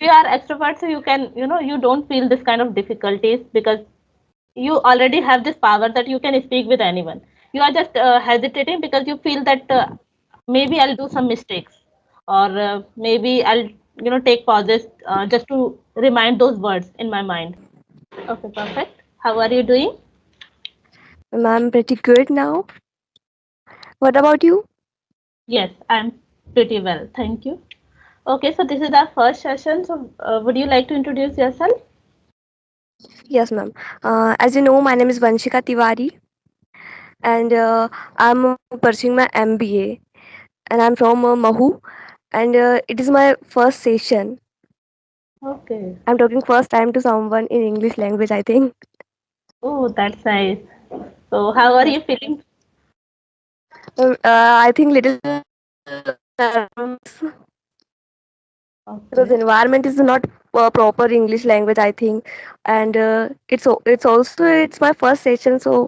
you are extrovert, so you can, you don't feel this kind of difficulties because you already have this power that you can speak with anyone. You are just hesitating because you feel that maybe I'll do some mistakes, or maybe I'll, take pauses just to remind those words in my mind. Okay, perfect. How are you doing? I'm pretty good now. What about you? Yes, I'm pretty well. Thank you. Okay, so this is our first session. So, would you like to introduce yourself? Yes, ma'am. As you know, my name is Vanshika Tiwari, and I'm pursuing my MBA, and I'm from Mahu, and it is my first session. Okay. I'm talking first time to someone in English language, I think. Oh, that's nice. So, how are Yes. you feeling? I think little nervous because Okay. environment is not proper English language, I think, and it's also it's my first session, so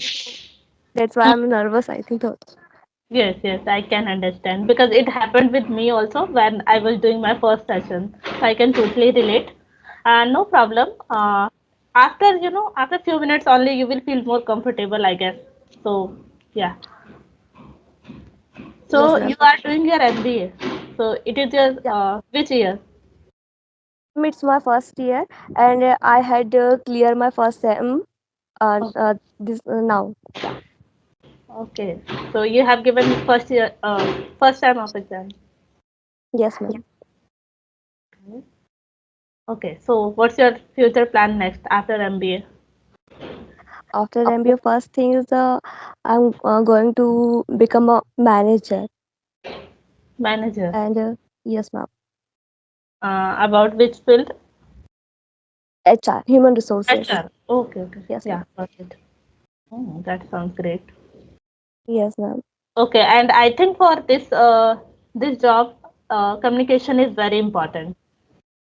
that's why I'm nervous, I think. So. Yes, yes, I can understand because it happened with me also when I was doing my first session. So I can totally relate. No problem. After, after few minutes only, you will feel more comfortable, I guess. So, yeah. Yes, So ma'am. you are doing your MBA. So it is your Yeah. which year? It's my first year, and I had clear my first sem. Oh, This now. Yeah. okay. So you have given first year, first time of exam. Yes, ma'am. Okay. So what's your future plan next after MBA? After MBA, first thing is I'm going to become a manager, Manager. and yes, ma'am. About which field? HR, human resources. HR. Okay, okay. Yes, ma'am. Yeah, got it. Oh, that sounds great. Yes, ma'am. Okay, and I think for this job, communication is very important,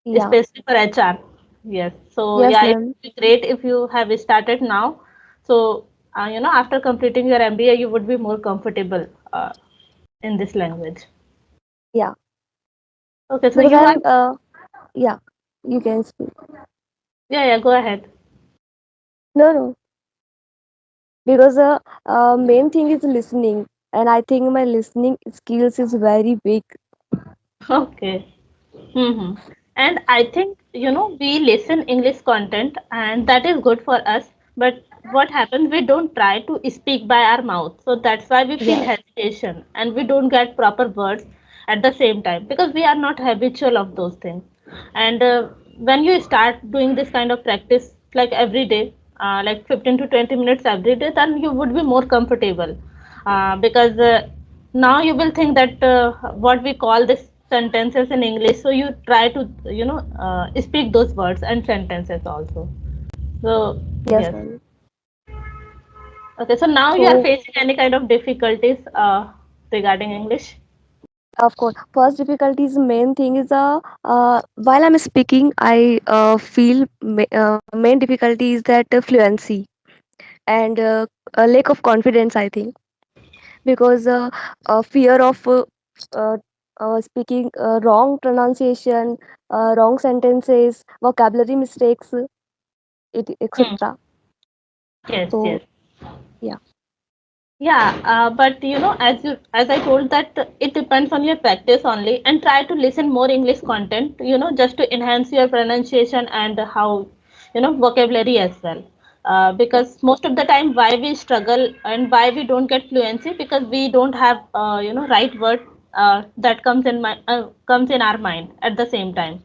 Yeah. especially for HR. Yes. So Yes, yeah, it ma'am. would be great if you have started now. So after completing your MBA, you would be more comfortable in this language. Yeah. Okay, so Because you are. I'm yeah. You can speak. Yeah, yeah. Go ahead. No, no. Because main thing is listening, and I think my listening skills is very big. Okay. Mm-hmm. And I think, we listen English content and that is good for us. But what happens, we don't try to speak by our mouth. So that's why we feel Yeah. hesitation and we don't get proper words at the same time because we are not habitual of those things. And when you start doing this kind of practice like every day, like 15 to 20 minutes every day, then you would be more comfortable because now you will think that what we call this sentences in English, so you try to speak those words and sentences also. So Yes, yes. ma'am. Okay, so now you are So facing any kind of difficulties regarding English? of course, first difficulties main thing is while I'm speaking, I feel main difficulty is that fluency and a lack of confidence. I think because fear of uh, speaking wrong pronunciation, wrong sentences, vocabulary mistakes, it Hmm. etc. Yes, yes. So yeah, Yeah, but as I told that it depends on your practice only, and try to listen more English content, just to enhance your pronunciation and how, vocabulary as well. yeah, Because most of the time, why we struggle and why we don't get fluency because we don't have, right word that comes in our mind at the same time.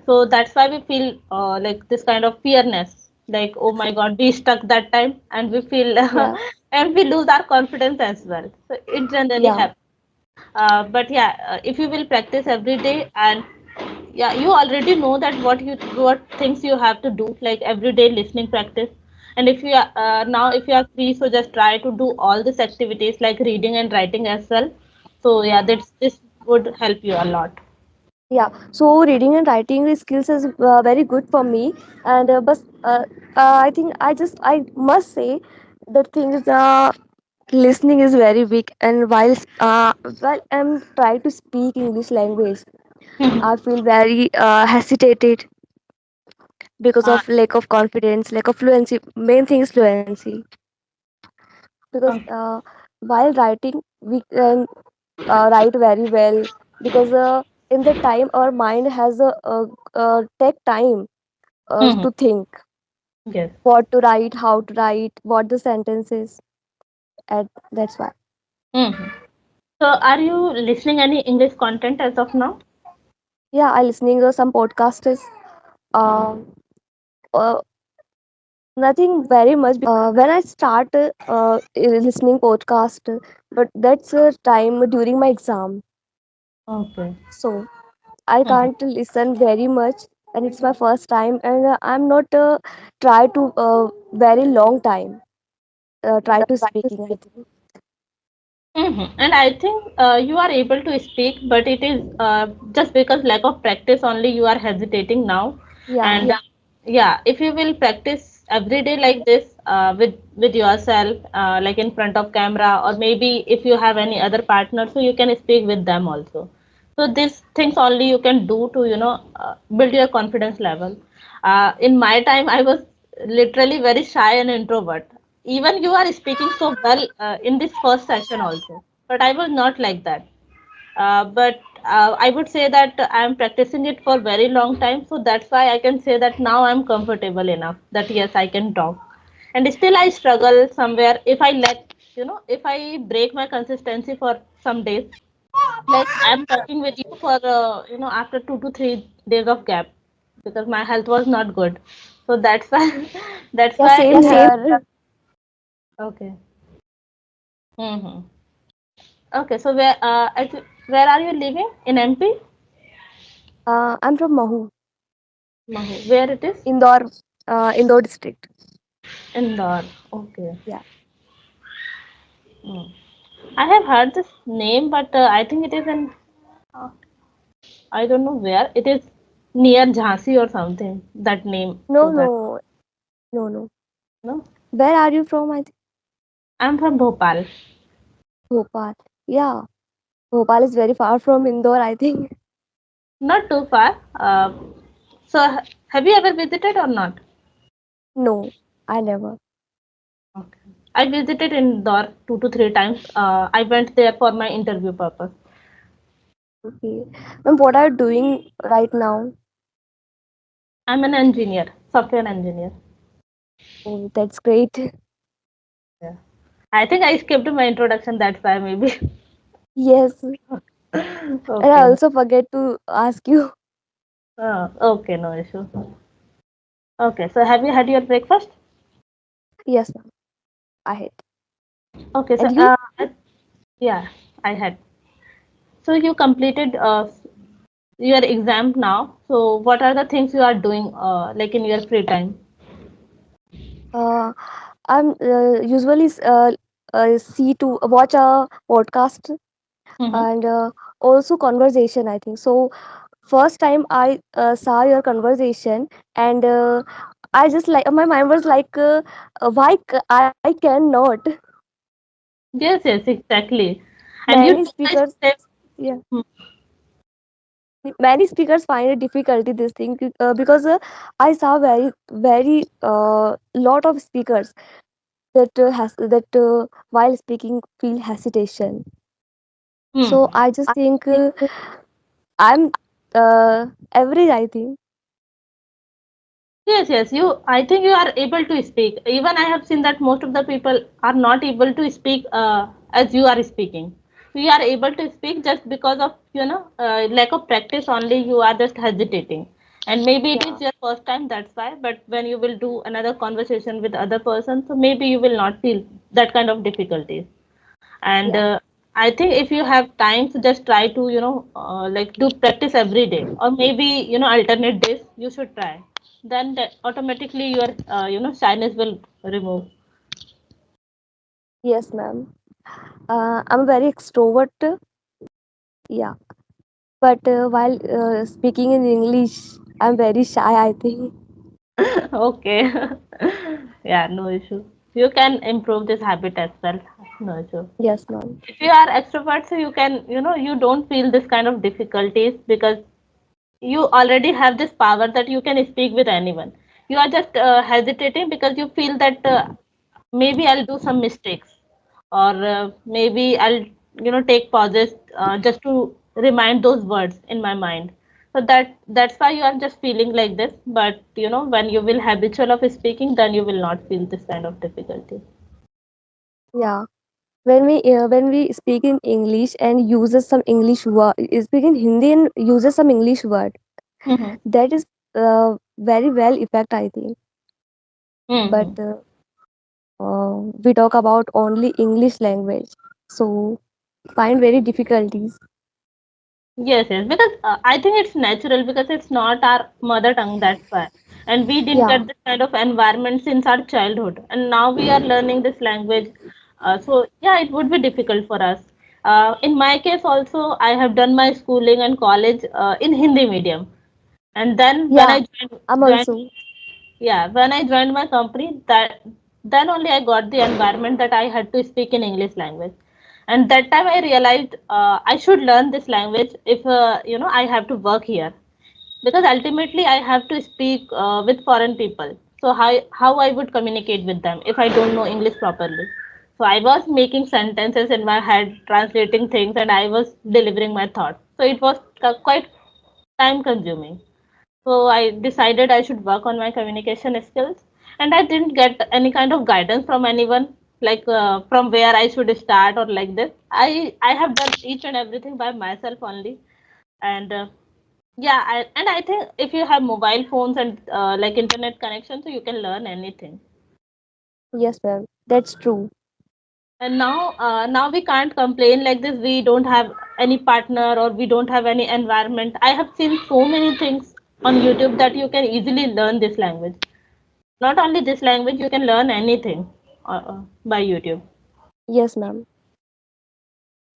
So that's why we feel like this kind of fearness, like, oh my God, we stuck that time, and we feel yeah, and we lose our confidence as well. So it generally yeah, happens. But yeah, if you will practice every day, and yeah, you already know that what things you have to do, like every day listening practice. And if you are now if you are free, so just try to do all these activities like reading and writing as well. So yeah, this would help you a lot. yeah. So reading and writing skills is very good for me, and but I think I must say that thing is listening is very big, and while I'm trying to speak English language, I feel very hesitated. because Uh, of lack of confidence, lack of fluency. Main thing is fluency. Because okay. while writing, we can write very well, because in the time our mind has take time Mhm. to think Yes. what to write, how to write, what the sentence is, and that's why. Mhm. So, are you listening any English content as of now? Yeah, I listening some podcasts. Um, uh, Nothing very much. When I start listening podcast, but that's time during my exam, Okay. so I Mhm. can't listen very much, and it's my first time, and I'm not try to very long time try to speaking. I think. And I think you are able to speak, but it is just because lack of practice only you are hesitating now. Yeah. And yeah, if you will practice every day like this with yourself, like in front of camera, or maybe if you have any other partner, so you can speak with them also. So these things only you can do to build your confidence level. In my time, I was literally very shy and introvert. Even you are speaking so well in this first session also, but I was not like that. But I would say that I am practicing it for very long time, so that's why I can say that now I'm comfortable enough that yes, I can talk. And still I struggle somewhere if I let if I break my consistency for some days, like I'm talking with you for after 2 to 3 days of gap because my health was not good. So that's why that's Yeah, why same it here. okay. Mm-hmm. Okay, so where are you living in MP? I'm from Mahu, Mahu. Where it is? Indore, Indore district. Indore. Okay. Yeah. Mm. I have heard this name, but I think it is in uh, I don't know where. It is near Jhansi or something. That name No, to that. no, no, no. No, Where are you from? I think I'm from Bhopal. Bhopal. Yeah, Bhopal is very far from Indore, I think. Not too far. So have you ever visited or not? No, I never. Okay. I visited Indore 2 to 3 times. I went there for my interview purpose. Okay. Ma'am, what are you doing right now? I'm an engineer, software engineer. Oh, that's great. Yeah. I think I skipped my introduction. That's why maybe. Yes. And I Okay. No. also forget to ask you. Okay. No issue. Okay. So have you had your breakfast? Yes, ma'am. I had. Okay. So And you? yeah, I had. So you completed your exam now. So what are the things you are doing like in your free time? Uh, I'm usually see to watch a podcast, Mm-hmm. and also conversation, I think. So first time I saw your conversation, and I just like my mind was like, I cannot. Yes, yes, exactly. And you Many realize speakers, that yeah, hmm, many speakers find it difficulty this thing, because I saw very lot of speakers that has that while speaking feel hesitation. hmm. So I just think I'm average, I think. Yes, yes, I think you are able to speak. Even I have seen that most of the people are not able to speak as you are speaking. You are able to speak just because of, lack of practice only. You are just hesitating. And maybe it is Yeah. your first time, that's why. But when you will do another conversation with other person, so maybe you will not feel that kind of difficulties. And Yeah. I think if you have time to just try to like do practice every day, or maybe alternate days you should try, then that automatically your shyness will remove. Yes, ma'am. I'm very extrovert. Yeah. But while speaking in English, I'm very shy, I think. Okay. Yeah, no issue. You can improve this habit as well. No issue. Yes, ma'am. If you are extrovert, so you can you don't feel this kind of difficulties because you already have this power that you can speak with anyone. You are just hesitating because you feel that maybe I'll do some mistakes, or maybe I'll take pauses just to remind those words in my mind. So that's why you are just feeling like this. But when you will habitual of speaking, then you will not feel this kind of difficulty. Yeah. When we speak in English and uses some English word, speak in Hindi and uses some English word, Mm-hmm. that is very well effect, I think. But Mm-hmm. we talk about only English language, so find very difficulties. Yes, yes, because I think it's natural because it's not our mother tongue, that's why. And we didn't Yeah. get this kind of environment since our childhood. And now we are learning this language. So, yeah, it would be difficult for us. In my case, also, I have done my schooling and college in Hindi medium. And then when Yeah, I I'm joined also. yeah, when I joined my company, that then only I got the environment that I had to speak in English language, and that time I realized I should learn this language if I have to work here, because ultimately I have to speak with foreign people. So how I would communicate with them if I don't know English properly? So I was making sentences in my head, translating things, and I was delivering my thoughts. So it was quite time consuming. So I decided I should work on my communication skills, and I didn't get any kind of guidance from anyone, like from where I should start or like this. I have done each and everything by myself only, and yeah, and I think if you have mobile phones and like internet connection, so you can learn anything. Yes, ma'am. That's true. And now we can't complain like this. We don't have any partner or we don't have any environment. I have seen so many things on YouTube that you can easily learn this language. Not only this language, you can learn anything by YouTube. Yes, ma'am.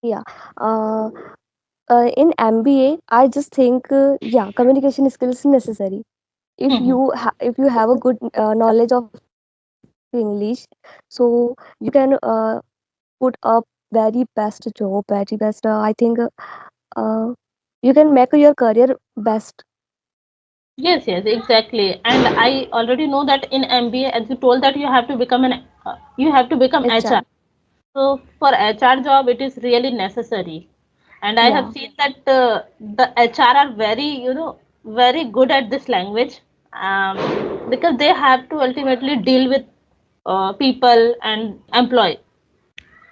Yeah. Uh, in MBA, I just think yeah, communication skills is necessary. Mhm. If you have a good knowledge of English, so you can put up very best job, very best. I think uh, you can make your career best. Yes, yes, exactly. And I already know that in MBA, as you told that you have to become HR. HR. So for HR job, it is really necessary. And I have Yeah. seen that the HR are very, very good at this language, because they have to ultimately deal with people and employee,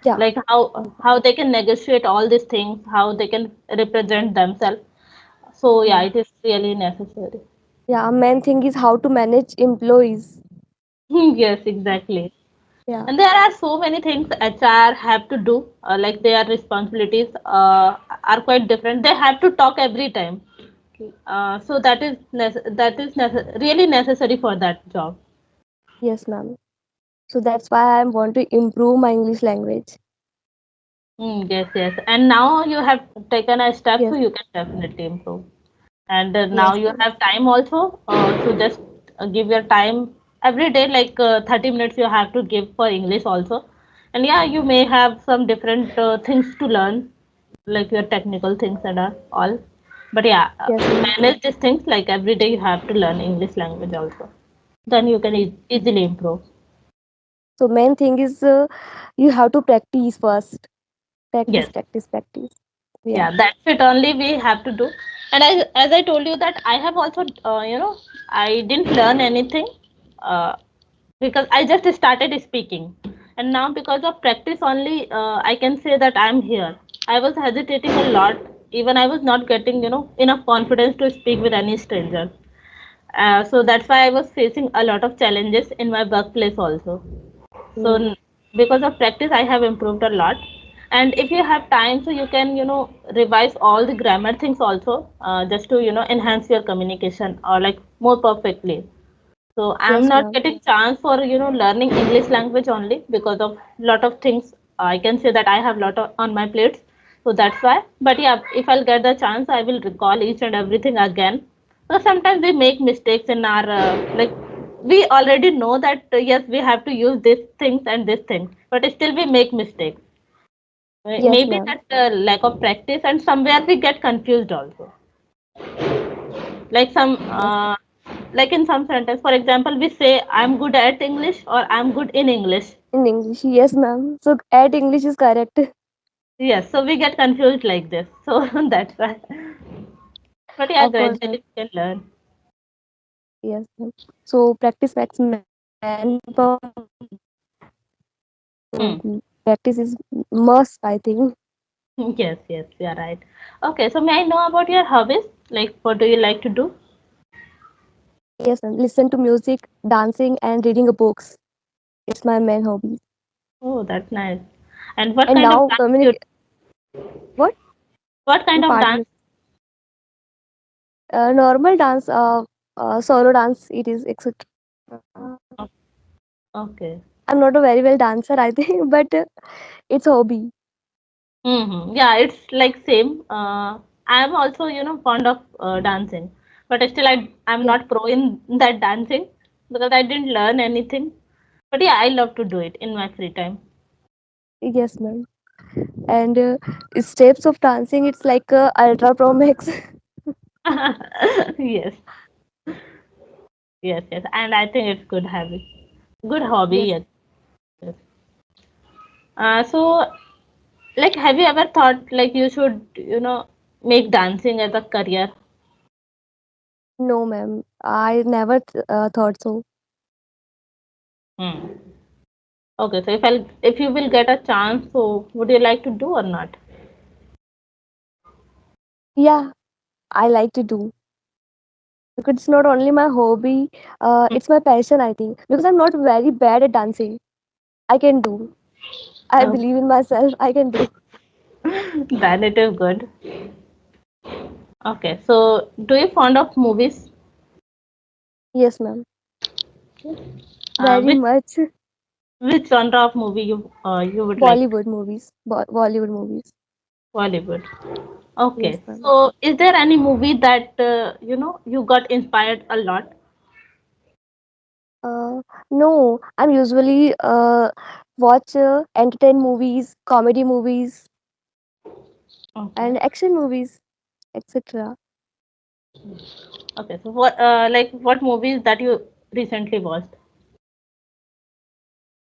Yeah. like how they can negotiate all these things, how they can represent themselves. So yeah, Yeah. it is really necessary. Yeah. Main thing is how to manage employees. Yes, exactly. Yeah. And there are so many things HR have to do, like their responsibilities are quite different. They have to talk every time. So really necessary for that job. Yes, ma'am. So that's why I want to improve my English language. Yes, yes. And now you have taken a step, so Yes. you can definitely improve. And now Yes, you ma'am. have time also, so just give your time every day, like 30 minutes you have to give for English also. And yeah, you may have some different things to learn, like your technical things and all. But yeah, Yes, ma'am. manage these things, like every day you have to learn English language also, then you can easily improve. So main thing is you have to practice first. Practice, Yes. practice, practice. Yeah. Yeah, that's it only we have to do. And as I told you that I have also I didn't learn anything, uh, because I just started speaking, and now because of practice only, I can say that I'm here. I was hesitating a lot. Even I was not getting enough confidence to speak with any stranger. So that's why I was facing a lot of challenges in my workplace also. So Mm. because of practice, I have improved a lot. And if you have time, so you can revise all the grammar things also, just to enhance your communication or like more perfectly. So I'm Yes, not ma'am. getting chance for learning English language only because of lot of things. I can say that I have lot of, on my plates, so that's why. But yeah, if I'll get the chance, I will recall each and everything again. So sometimes we make mistakes in our like we already know that yes, we have to use these things and this thing, but still we make mistakes. Yes, Maybe ma'am. that lack of practice, and somewhere we get confused also. Like some Yes. like in some sentence, for example, we say I'm good at English or I'm good in English. In English, yes, ma'am. So at English is correct. Yes, so we get confused like this. So that's why. But yeah, Of course, ma'am. gradually we can learn. Yes, ma'am. So practice makes man permanent. So Hmm. practice is must, I think. Yes, yes, you are right. Okay, so may I know about your hobbies? Like, what do you like to do? Yes, ma'am. Listen to music, dancing, and reading a books. It's my main hobby. Oh, that's nice. And what And kind of now, dance you? what? What kind Your of dance? partner? Normal dance, solo dance. It is etc. Oh, okay. I'm not a very well dancer, I think, but it's hobby. Mm-hmm. Yeah, it's like same. I am also, fond of dancing, but still I'm Yeah. not pro in that dancing because I didn't learn anything. But yeah, I love to do it in my free time. Yes, ma'am. And steps of dancing, it's like ultra pro max. Yes, yes, yes, and I think it's good habit, good hobby. Yes. Yes. Yes. So, like, have you ever thought like you should, make dancing as a career? No, ma'am. I never thought so. Hmm. Okay, so if you will get a chance, so would you like to do or not? Yeah, I like to do. Because it's not only my hobby, it's my passion, I think. Because I'm not very bad at dancing. I can do. I Oh, believe in myself. I can do. then it is good. Okay, so do you fond of movies? Yes, ma'am. Uh, Very which much. which genre of movie you would like? Bollywood movies. Bollywood movies. Bollywood. Yes, Okay, ma'am. so is there any movie that you got inspired a lot? No, I'm usually watch entertain movies, comedy movies, Okay. and action movies, etc. Okay, so what movies that you recently watched?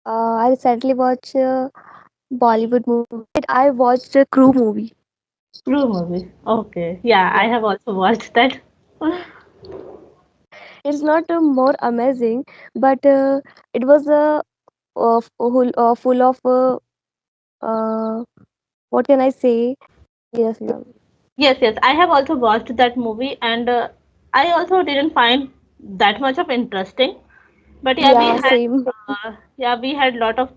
I recently watched Bollywood movie. I watched a Crew movie. Blue movie. Okay, yeah, I Yeah, have also watched that. it's not more amazing, but it was full of what can I say? Yes, ma'am. Yes, yes, I have also watched that movie, and I also didn't find that much of interesting. But yeah, Yeah, same. we had lot of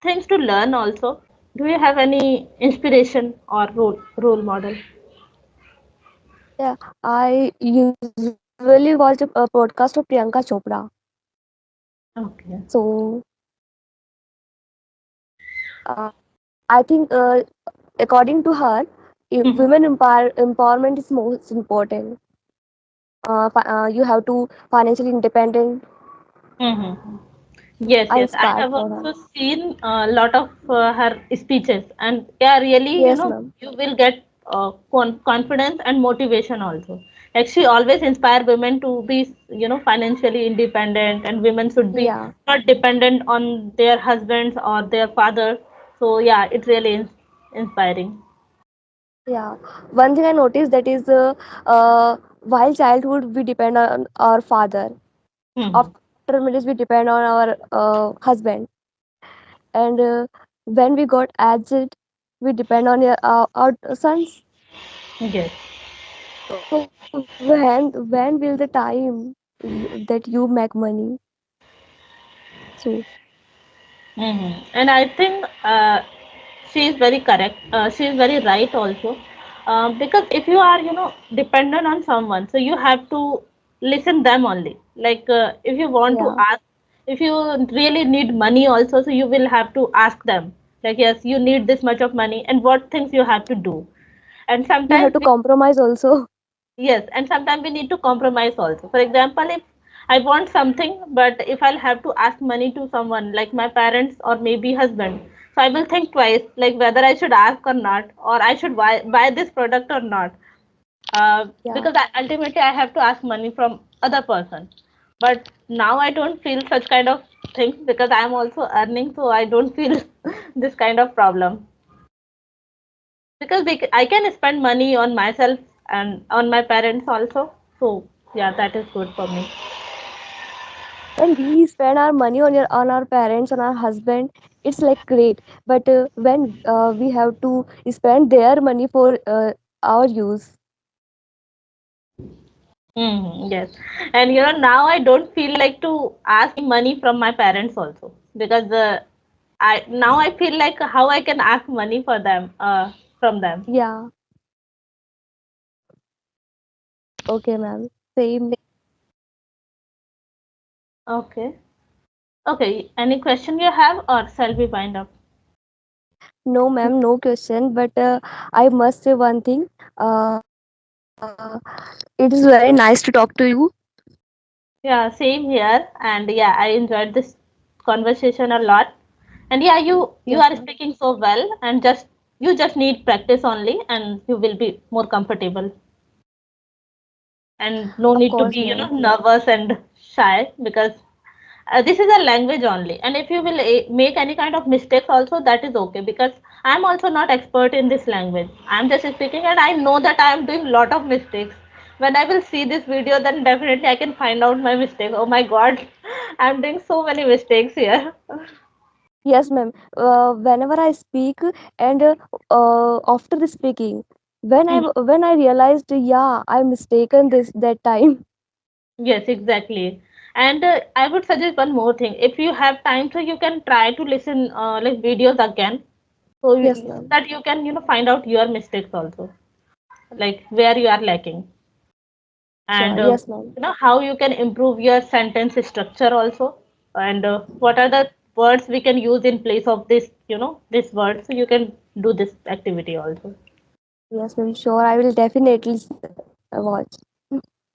things to learn also. Do you have any inspiration or role model? Yeah, I usually watch a podcast of Priyanka Chopra. Okay. So uh, I think, according to her, Mhm. women empowerment is most important. You have to financially independent. Mhm. Yes, I yes. I inspired have for her. also seen a lot of her speeches, and yeah, really, Yes, ma'am. you will get confidence and motivation also. Like she always inspire women to be, financially independent, and women should be Yeah, not dependent on their husbands or their father. So yeah, it's really inspiring. yeah. One thing I noticed that is, while childhood we depend on our father. Hmm. After marriage we depend on our husband, and when we got aged, we depend on our sons. Yes. So when will the time that you make money? So And I think she is very correct. She is very right also. Because if you are, dependent on someone, so you have to listen them only. Like if you want to yeah, ask, if you really need money also, so you will have to ask them. Like yes, you need this much of money, and what things you have to do. And you have sometimes to compromise also. yes, and sometimes we need to compromise also. For example, if I want something, but if I'll have to ask money to someone like my parents or maybe husband, so I will think twice, like whether I should ask or not, or I should buy this product or not. Yeah, Because ultimately I have to ask money from other person. But now I don't feel such kind of things because I'm also earning, so I don't feel this kind of problem. Because I can spend money on myself and on my parents also. So yeah, that is good for me. When we spend our money on our parents, on our husband, it's like great. But when we have to spend their money for our use. Yes, and now I don't feel like to ask money from my parents also because I feel like how I can ask money for them from them. Yeah. Okay, ma'am. Same. Okay, okay. Any question you have, or shall we wind up? No, ma'am, no question. But I must say one thing. It is very nice to talk to you. Yeah, same here. And yeah, I enjoyed this conversation a lot. And yeah, you Yes, are ma'am. speaking so well, and just you just need practice only, and you will be more comfortable. And no Of need to course, be ma'am. nervous and shy because this is a language only. And if you will make any kind of mistakes also, that is okay because I'm also not expert in this language. I'm just speaking, and I know that I am doing lot of mistakes. When I will see this video, then definitely I can find out my mistake. Oh my god, I'm doing so many mistakes here. Yes, ma'am. Whenever I speak and after the speaking, when I realized, yeah, I mistaken this that time. Yes, exactly. And I would suggest one more thing. If you have time, so you can try to listen like videos again, so Yes, so ma'am. that you can find out your mistakes also, like where you are lacking, and Sure. Yes, ma'am. how you can improve your sentence structure also, and what are the words we can use in place of this word. So you can do this activity also. Yes, ma'am. Sure. I will definitely watch.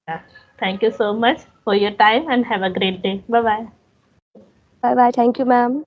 Yeah. Thank you so much for your time and have a great day. Bye bye. Bye bye. Thank you, ma'am.